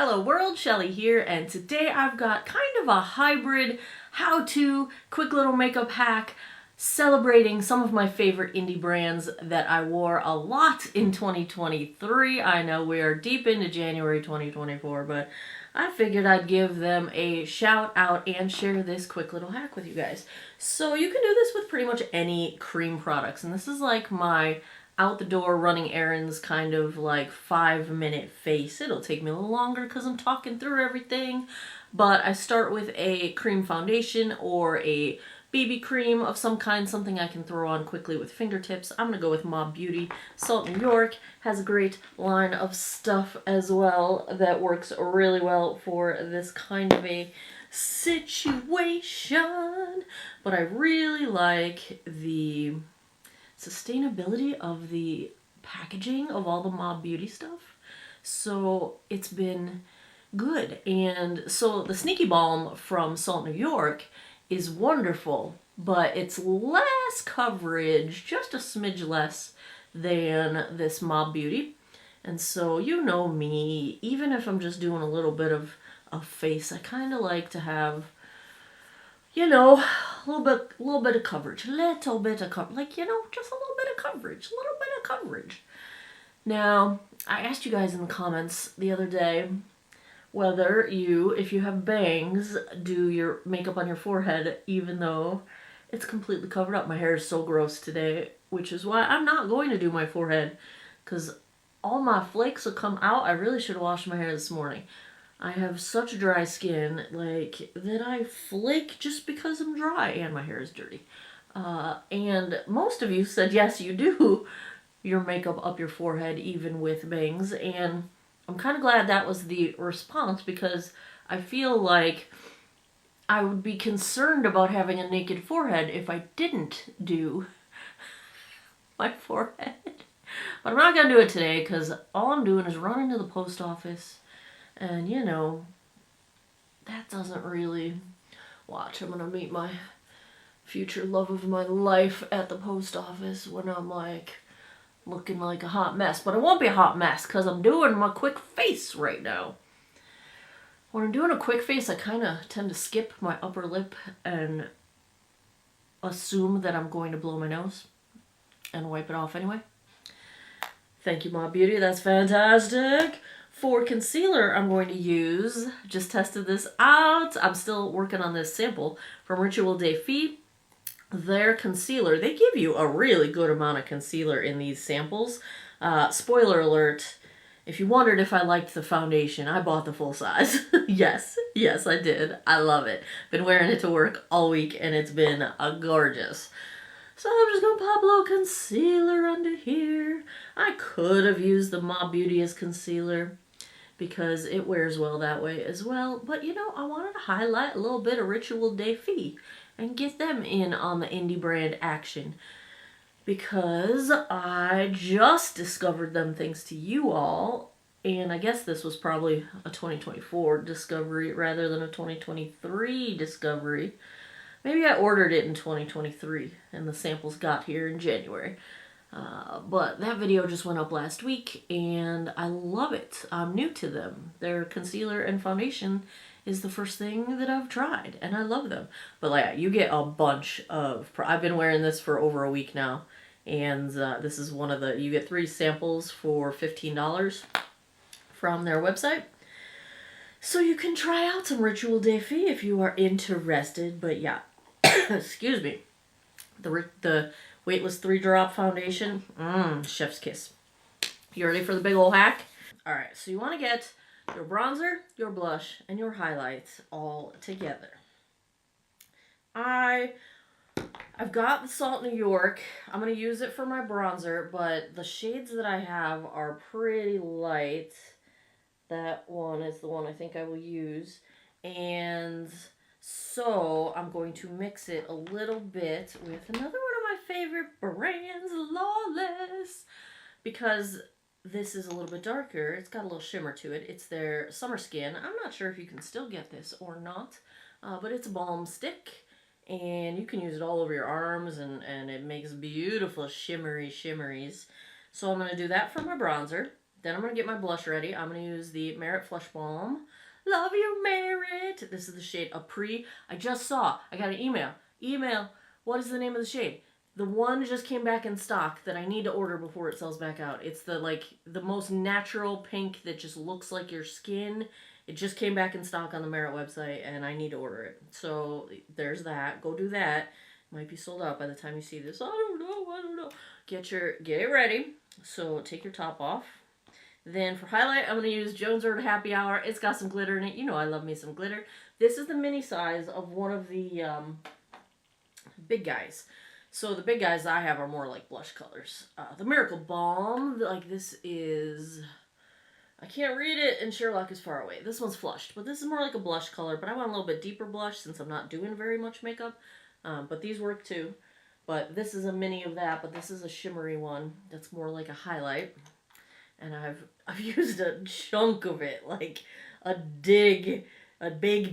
Hello world, Shelly here, and today I've got kind of a hybrid how-to quick little makeup hack celebrating some of my favorite indie brands that I wore a lot in 2023. I know we are deep into January 2024, but I figured I'd give them a shout out and share this quick little hack with you guys. So you can do this with pretty much any cream products, and this is like my out the door running errands kind of like 5-minute face. It'll take me a little longer because I'm talking through everything, but I start with a cream foundation or a BB cream of some kind, something I can throw on quickly with fingertips. I'm going to go with Mob Beauty. Salt New York has a great line of stuff as well that works really well for this kind of a situation, but I really like the sustainability of the packaging of all the Mob Beauty stuff. So it's been good. And so the Sneaky Balm from Salt New York is wonderful, but it's less coverage, just a smidge less than this Mob Beauty. And so you know me, even if I'm just doing a little bit of face, I kind of like to have, you know, a little bit of coverage, like, you know, just a little bit of coverage, Now, I asked you guys in the comments the other day whether you, if you have bangs, do your makeup on your forehead even though it's completely covered up. My hair is so gross today, which is why I'm not going to do my forehead, because all my flakes will come out. I really should have washed my hair this morning. I have such dry skin, like, that I flake just because I'm dry and my hair is dirty. And most of you said, yes, you do your makeup up your forehead even with bangs. And I'm kind of glad that was the response, because I feel like I would be concerned about having a naked forehead if I didn't do my forehead. But I'm not going to do it today, because all I'm doing is running to the post office. And, you know, that doesn't really... Watch, I'm going to meet my future love of my life at the post office when I'm, like, looking like a hot mess. But it won't be a hot mess because I'm doing my quick face right now. When I'm doing a quick face, I kind of tend to skip my upper lip and assume that I'm going to blow my nose and wipe it off anyway. Thank you, Mob Beauty. That's fantastic. For concealer, I'm going to use, just tested this out, I'm still working on this sample, from Ritual Daffy. Their concealer, they give you a really good amount of concealer in these samples. Spoiler alert, if you wondered if I liked the foundation, I bought the full size. Yes, I did. I love it. Been wearing it to work all week and it's been gorgeous. So I'm just going to pop a little concealer under here. I could have used the Mob Beauty as concealer, because it wears well that way as well. But, you know, I wanted to highlight a little bit of Ritual Daffy and get them in on the indie brand action, because I just discovered them thanks to you all. And I guess this was probably a 2024 discovery rather than a 2023 discovery. Maybe I ordered it in 2023 and the samples got here in January. But that video just went up last week and I love it. I'm new to them. Their concealer and foundation is the first thing that I've tried and I love them. But like, you get a bunch of, I've been wearing this for over a week now, and this is one of the, you get 3 samples for $15 from their website. So you can try out some Ritual Daffy if you are interested. But yeah, excuse me. The Weightless 3-drop foundation, chef's kiss. You ready for the big old hack? Alright, so you want to get your bronzer, your blush, and your highlights all together. I've got the Salt New York. I'm going to use it for my bronzer, but the shades that I have are pretty light. That one is the one I think I will use. And so I'm going to mix it a little bit with another one of my favorite brands, Lawless, because this is a little bit darker. It's got a little shimmer to it. It's their Summer Skin. I'm not sure if you can still get this or not, but it's a balm stick, and you can use it all over your arms, and it makes beautiful shimmeries. So I'm going to do that for my bronzer. Then I'm going to get my blush ready. I'm going to use the Merit Flush Balm. Love you, Merit. This is the shade Apres. I just saw. I got an email. Email. What is the name of the shade? The one just came back in stock that I need to order before it sells back out. It's the most natural pink that just looks like your skin. It just came back in stock on the Merit website, and I need to order it. So there's that. Go do that. Might be sold out by the time you see this. I don't know. Get it ready. So take your top off. Then for highlight, I'm going to use Jones Road Happy Hour. It's got some glitter in it. You know I love me some glitter. This is the mini size of one of the big guys. So the big guys I have are more like blush colors. The Miracle Balm, like this is... I can't read it and Sherlock is far away. This one's flushed, but this is more like a blush color. But I want a little bit deeper blush since I'm not doing very much makeup. But these work too. But this is a mini of that, but this is a shimmery one that's more like a highlight. And I've used a chunk of it, like a big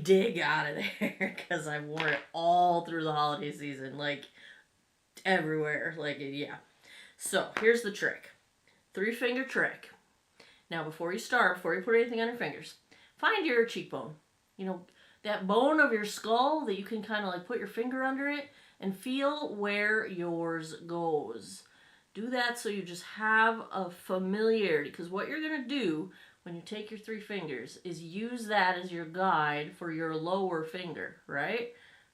dig out of there, because I wore it all through the holiday season, like everywhere, like yeah. So here's the trick, 3-finger trick. Now before you put anything on your fingers, find your cheekbone. You know, that bone of your skull that you can kind of like put your finger under it and feel where yours goes. Do that so you just have a familiarity, because what you're going to do when you take your 3 fingers is use that as your guide for your lower finger, right?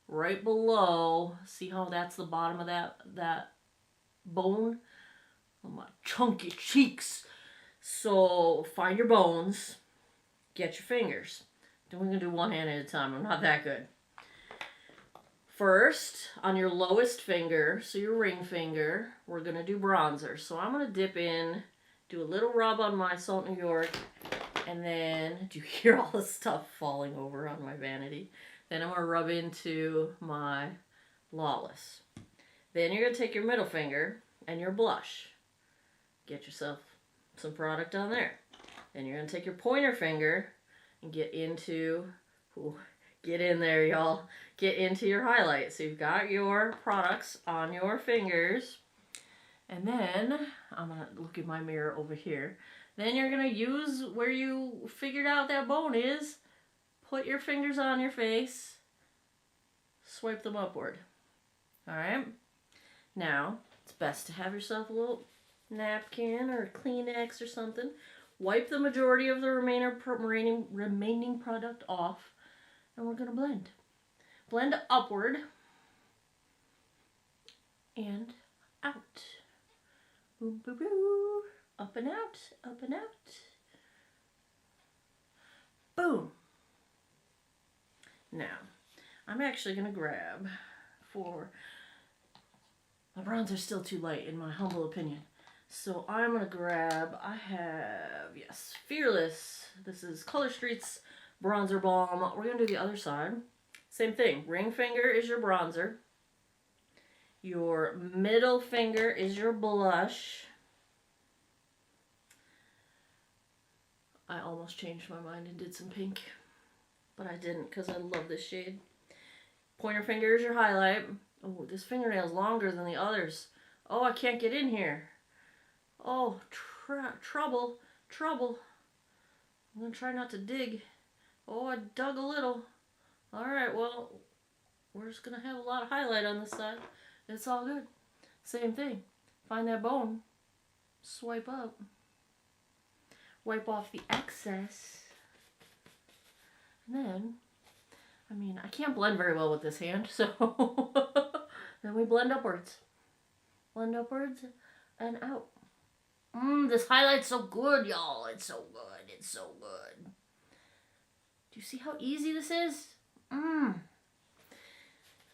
Right below. See how that's the bottom of that bone? Oh, my chunky cheeks. So find your bones, get your fingers. Then we're going to do one hand at a time. I'm not that good. First, on your lowest finger, so your ring finger, we're going to do bronzer. So I'm going to dip in, do a little rub on my Salt New York, and then, do you hear all the stuff falling over on my vanity? Then I'm going to rub into my Lawless. Then you're going to take your middle finger and your blush. Get yourself some product on there. Then you're going to take your pointer finger and get into... Ooh, get in there, y'all. Get into your highlight. So you've got your products on your fingers. And then, I'm going to look in my mirror over here. Then you're going to use where you figured out that bone is. Put your fingers on your face. Swipe them upward. Alright? Now, it's best to have yourself a little napkin or Kleenex or something. Wipe the majority of the remaining product off. And we're going to blend. Blend upward and out. Boom, boom, boom. Up and out, up and out. Boom. Now, I'm actually going to grab for... My bronzer's still too light in my humble opinion. So I'm going to grab, I have, yes, Fearless. This is Color Street's bronzer balm. We're going to do the other side. Same thing. Ring finger is your bronzer. Your middle finger is your blush. I almost changed my mind and did some pink. But I didn't because I love this shade. Pointer finger is your highlight. Oh, this fingernail is longer than the others. Oh, I can't get in here. Oh, trouble. I'm going to try not to dig. Oh, I dug a little. Alright, well, we're just going to have a lot of highlight on this side. It's all good. Same thing. Find that bone. Swipe up. Wipe off the excess. And then, I mean, I can't blend very well with this hand, so then we blend upwards. Blend upwards and out. This highlight's so good, y'all. It's so good. It's so good. Do you see how easy this is?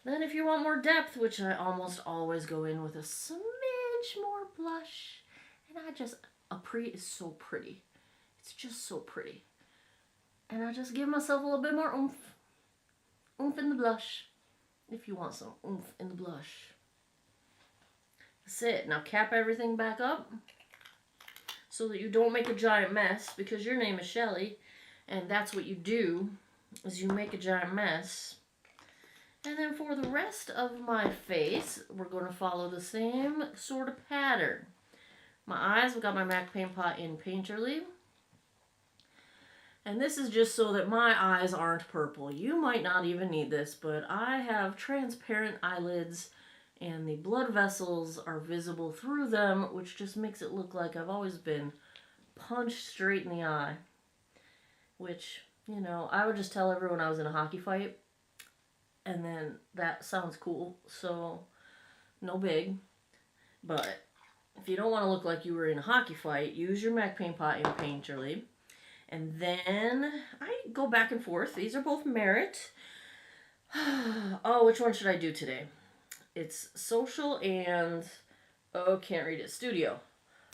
Then if you want more depth, which I almost always go in with a smidge more blush. And Apres is so pretty. It's just so pretty. And I just give myself a little bit more oomph. Oomph in the blush. If you want some oomph in the blush. That's it. Now cap everything back up. So that you don't make a giant mess. Because your name is Shelly. And that's what you do. Is you make a giant mess. And then for the rest of my face, we're going to follow the same sort of pattern. My eyes, I've got my MAC Paint Pot in Painterly. And this is just so that my eyes aren't purple. You might not even need this, but I have transparent eyelids and the blood vessels are visible through them, which just makes it look like I've always been punched straight in the eye. Which, you know, I would just tell everyone I was in a hockey fight, and then that sounds cool, so no big. But if you don't want to look like you were in a hockey fight, use your MAC Paint Pot in Painterly. And then I go back and forth. These are both Merit. Oh, which one should I do today? It's Social and, oh, can't read it, Studio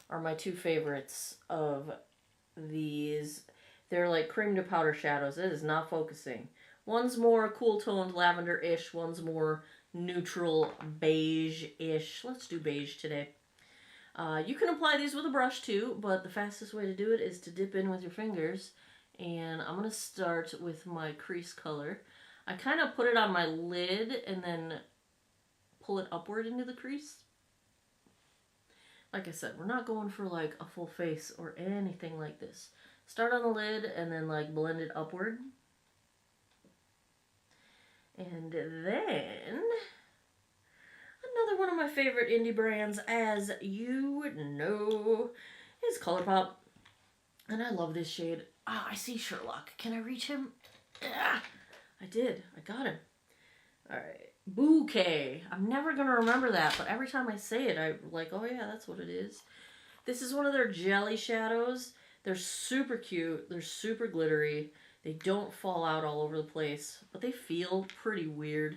are my two favorites of these. They're like cream to powder shadows. It is not focusing. One's more cool toned lavender-ish. One's more neutral beige-ish. Let's do beige today. You can apply these with a brush too, but the fastest way to do it is to dip in with your fingers. And I'm going to start with my crease color. I kind of put it on my lid and then pull it upward into the crease. Like I said, we're not going for like a full face or anything like this. Start on the lid and then like blend it upward. And then another one of my favorite indie brands, as you know, is ColourPop. And I love this shade. Ah, I see Sherlock. Can I reach him? Ah, I did. I got him. Alright. Bouquet. I'm never going to remember that, but every time I say it, I'm like, oh yeah, that's what it is. This is one of their jelly shadows. They're super cute. They're super glittery. They don't fall out all over the place, but they feel pretty weird.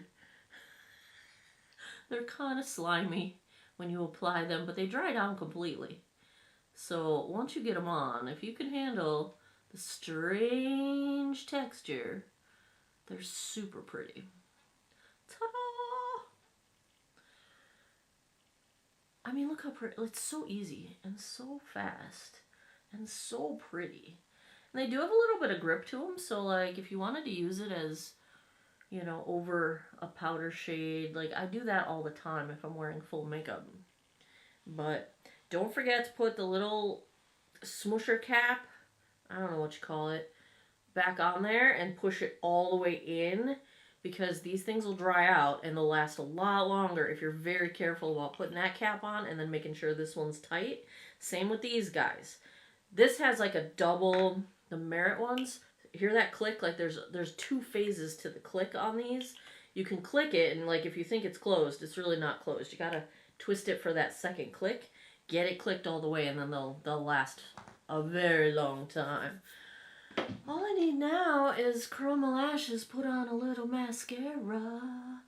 They're kind of slimy when you apply them, but they dry down completely. So once you get them on, if you can handle the strange texture, they're super pretty. Ta-da! I mean, look how pretty. It's so easy and so fast and so pretty. And they do have a little bit of grip to them, so like if you wanted to use it as, you know, over a powder shade, like I do that all the time if I'm wearing full makeup. But don't forget to put the little smoosher cap, I don't know what you call it, back on there and push it all the way in, because these things will dry out and they'll last a lot longer if you're very careful about putting that cap on and then making sure this one's tight. Same with these guys. This has like a double, the Merit ones. Hear that click? Like there's two phases to the click on these. You can click it and like if you think it's closed, it's really not closed. You gotta twist it for that second click. Get it clicked all the way and then they'll last a very long time. All I need now is curl my lashes, put on a little mascara.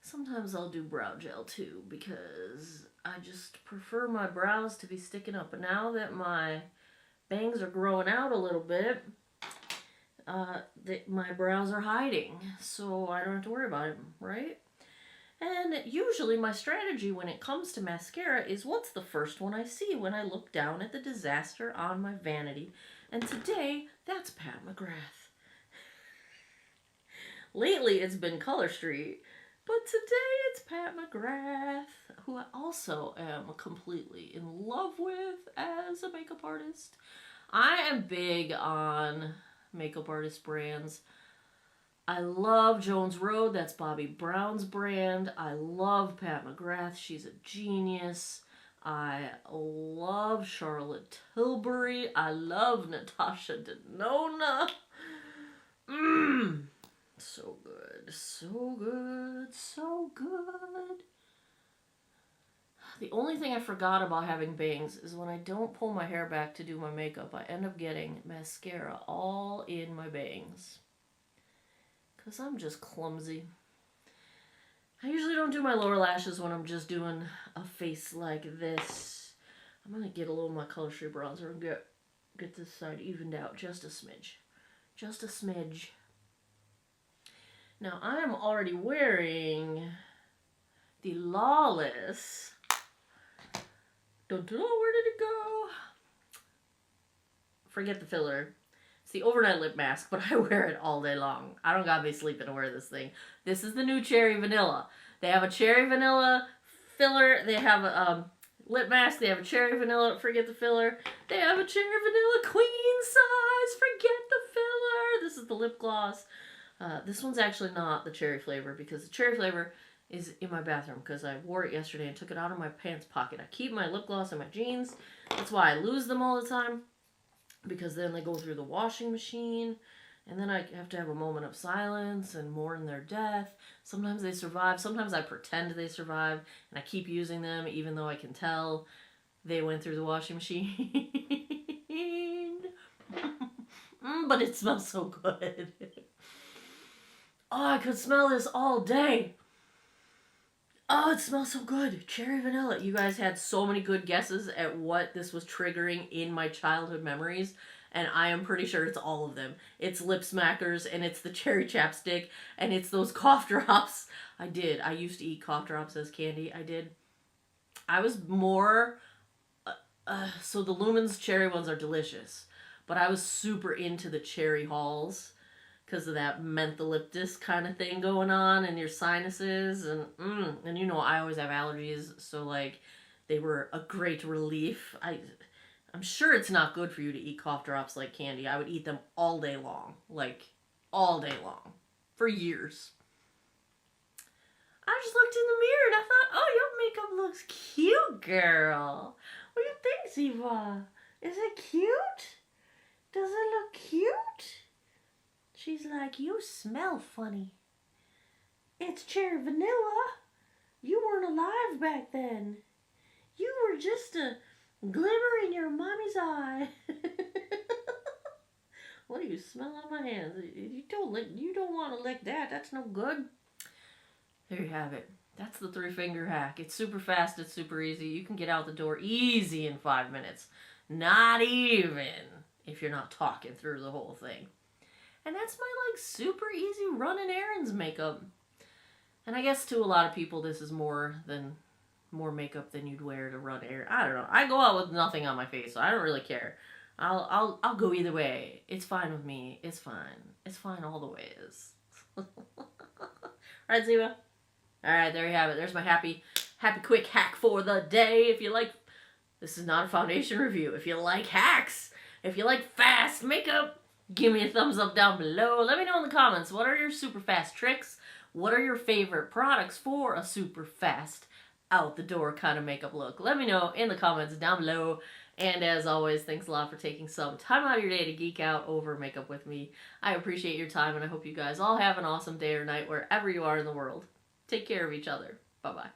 Sometimes I'll do brow gel too because I just prefer my brows to be sticking up. But now that my bangs are growing out a little bit, my brows are hiding, so I don't have to worry about it, right? And usually my strategy when it comes to mascara is what's the first one I see when I look down at the disaster on my vanity. And today, that's Pat McGrath. Lately, it's been Color Street, but today it's Pat McGrath, who I also am completely in love with as a makeup artist. I am big on makeup artist brands. I love Jones Road, that's Bobbi Brown's brand. I love Pat McGrath, she's a genius. I love Charlotte Tilbury. I love Natasha Denona. So good, so good, so good. The only thing I forgot about having bangs is when I don't pull my hair back to do my makeup, I end up getting mascara all in my bangs. Because I'm just clumsy. I usually don't do my lower lashes when I'm just doing a face like this. I'm going to get a little of my Color Street bronzer and get this side evened out just a smidge. Just a smidge. Now I am already wearing the Lawless. Don't know, where did it go? Forget the filler. It's the overnight lip mask, but I wear it all day long. I don't gotta be sleeping to wear this thing. This is the new Cherry Vanilla. They have a Cherry Vanilla filler. They have a lip mask. They have a cherry vanilla, forget the filler. They have a cherry vanilla queen size, forget the filler. This is the lip gloss. This one's actually not the cherry flavor because the cherry flavor is in my bathroom because I wore it yesterday and took it out of my pants pocket. I keep my lip gloss in my jeans. That's why I lose them all the time, because then they go through the washing machine and then I have to have a moment of silence and mourn their death. Sometimes they survive. Sometimes I pretend they survive and I keep using them even though I can tell they went through the washing machine. But it smells so good. Oh, I could smell this all day. Oh, it smells so good. Cherry vanilla. You guys had so many good guesses at what this was triggering in my childhood memories. And I am pretty sure it's all of them. It's lip smackers, and it's the cherry chapstick, and it's those cough drops. I used to eat cough drops as candy. I was more... so the Lumens cherry ones are delicious. But I was super into the cherry halls because of that mentholyptus kind of thing going on and your sinuses. And you know, I always have allergies, so like they were a great relief. I'm sure it's not good for you to eat cough drops like candy. I would eat them all day long. Like, all day long. For years. I just looked in the mirror and I thought, oh, your makeup looks cute, girl. What do you think, Ziva? Is it cute? Does it look cute? She's like, you smell funny. It's cherry vanilla. You weren't alive back then. You were just a glimmer in your mommy's eye. What do you smell on my hands? You don't want to lick that. That's no good. There you have it. That's the 3-finger hack. It's super fast. It's super easy. You can get out the door easy in 5 minutes. Not even if you're not talking through the whole thing. And that's my like super easy running errands makeup. And I guess to a lot of people this is more makeup than you'd wear to run errands. I don't know. I go out with nothing on my face, so I don't really care. I'll go either way. It's fine with me. It's fine. It's fine all the ways. Alright, Ziva. Alright, there you have it. There's my happy quick hack for the day. If you like, this is not a foundation review. If you like hacks, if you like fast makeup, give me a thumbs up down below. Let me know in the comments, what are your super fast tricks? What are your favorite products for a super fast out the door kind of makeup look? Let me know in the comments down below. And as always, thanks a lot for taking some time out of your day to geek out over makeup with me. I appreciate your time, and I hope you guys all have an awesome day or night wherever you are in the world. Take care of each other. Bye-bye.